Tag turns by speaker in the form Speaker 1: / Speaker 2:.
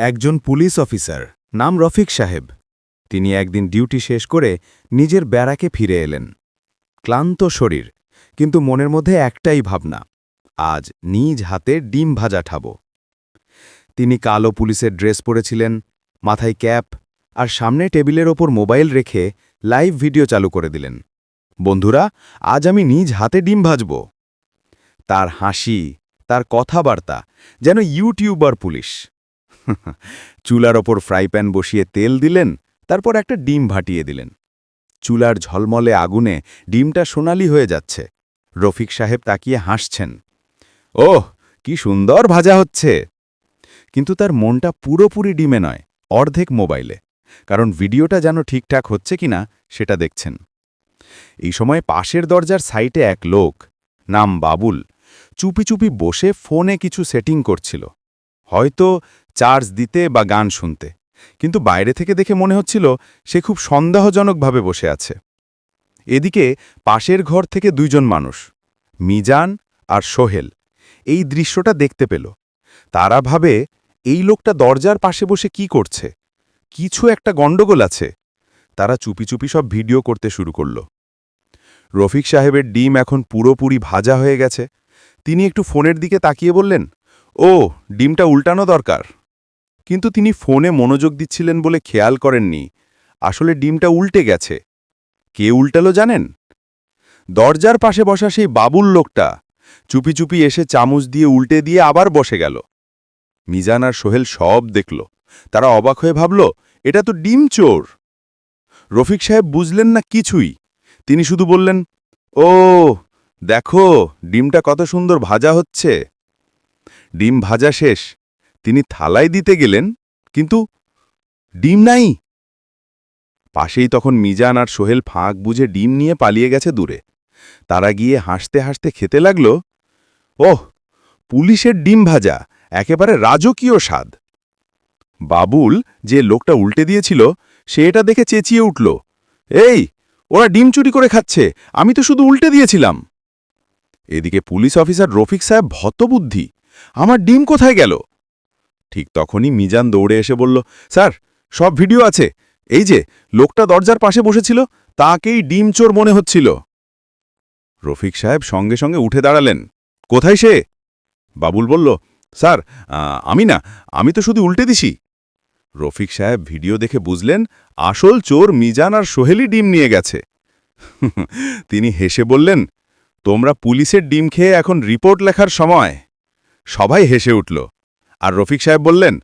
Speaker 1: একজন police officer নাম রফিক সাহেব। তিনি একদিন ডিউটি শেষ করে নিজের ব্যারাকে ফিরে এলেন। ক্লান্ত শরীর, কিন্তু মনের মধ্যে একটাই ভাবনা, আজ নিজ হাতে ডিম ভাজা খাবো। তিনি কালো পুলিশের ড্রেস পরেছিলেন, মাথায় ক্যাপ, আর সামনে টেবিলের ওপর মোবাইল রেখে লাইভ ভিডিও চালু করে দিলেন। বন্ধুরা, আজ আমি নিজ হাতে ডিম ভাজব। তার হাসি, তার কথাবার্তা যেন ইউটিউবার পুলিশ। চুলার ওপর ফ্রাই প্যান বসিয়ে তেল দিলেন, তারপর একটা ডিম ভাটিয়ে দিলেন। চুলার ঝলমলে আগুনে ডিমটা সোনালি হয়ে যাচ্ছে। রফিক সাহেব তাকিয়ে হাসছেন। ওহ, কি সুন্দর ভাজা হচ্ছে! কিন্তু তার মনটা পুরোপুরি ডিমে নয়, অর্ধেক মোবাইলে, কারণ ভিডিওটা যেন ঠিকঠাক হচ্ছে কিনা সেটা দেখছেন। এই সময় পাশের দরজার সাইটে এক লোক, নাম বাবুল, চুপি চুপি বসে ফোনে কিছু সেটিং করছিল, হয়তো চার্জ দিতে বা গান শুনতে, কিন্তু বাইরে থেকে দেখে মনে হচ্ছিল সে খুব সন্দেহজনকভাবে বসে আছে। এদিকে পাশের ঘর থেকে দুইজন মানুষ, মিজান আর সোহেল, এই দৃশ্যটা দেখতে পেল। তারা ভাবে, এই লোকটা দরজার পাশে বসে কি করছে? কিছু একটা গণ্ডগোল আছে। তারা চুপি চুপি সব ভিডিও করতে শুরু করল। রফিক সাহেবের ডিম এখন পুরোপুরি ভাজা হয়ে গেছে। তিনি একটু ফোনের দিকে তাকিয়ে বললেন, ও, ডিমটা উল্টানো দরকার। কিন্তু তিনি ফোনে মনোযোগ দিচ্ছিলেন বলে খেয়াল করেননি, আসলে ডিমটা উল্টে গেছে। কে উল্টালো জানেন? দরজার পাশে বসা সেই বাবুল লোকটা চুপি চুপি এসে চামচ দিয়ে উল্টে দিয়ে আবার বসে গেল। মিজান আর সোহেল সব দেখল। তারা অবাক হয়ে ভাবল, এটা তো ডিম চোর। রফিক সাহেব বুঝলেন না কিছুই। তিনি শুধু বললেন, ও, দেখো ডিমটা কত সুন্দর ভাজা হচ্ছে। ডিম ভাজা শেষ। তিনি থালায় দিতে গেলেন, কিন্তু ডিম নাই। পাশেই তখন মিজান আর সোহেল ফাঁক বুঝে ডিম নিয়ে পালিয়ে গেছে দূরে। তারা গিয়ে হাসতে হাসতে খেতে লাগল। ওহ, পুলিশের ডিম ভাজা, একেবারে রাজকীয় স্বাদ। বাবুল, যে লোকটা উল্টে দিয়েছিল, সে এটা দেখে চেঁচিয়ে উঠল, এই, ওরা ডিম চুরি করে খাচ্ছে, আমি তো শুধু উল্টে দিয়েছিলাম। এদিকে পুলিশ অফিসার রফিক সাহেব হতবুদ্ধি, আমার ডিম কোথায় গেল? ঠিক তখনই মিজান দৌড়ে এসে বলল, স্যার, সব ভিডিও আছে। এই যে লোকটা দরজার পাশে বসেছিল, তাকেই ডিম চোর মনে হচ্ছিল। রফিক সাহেব সঙ্গে সঙ্গে উঠে দাঁড়ালেন। কোথায় সে? বাবুল বলল, স্যার, আমি তো শুধু উল্টে দিছি। রফিক সাহেব ভিডিও দেখে বুঝলেন, আসল চোর মিজান আর সোহেলি ডিম নিয়ে গেছে। তিনি হেসে বললেন, তোমরা পুলিশের ডিম খেয়ে এখন রিপোর্ট লেখার সময়। সবাই হেসে উঠল। আর রফিক সাহেব বললেন,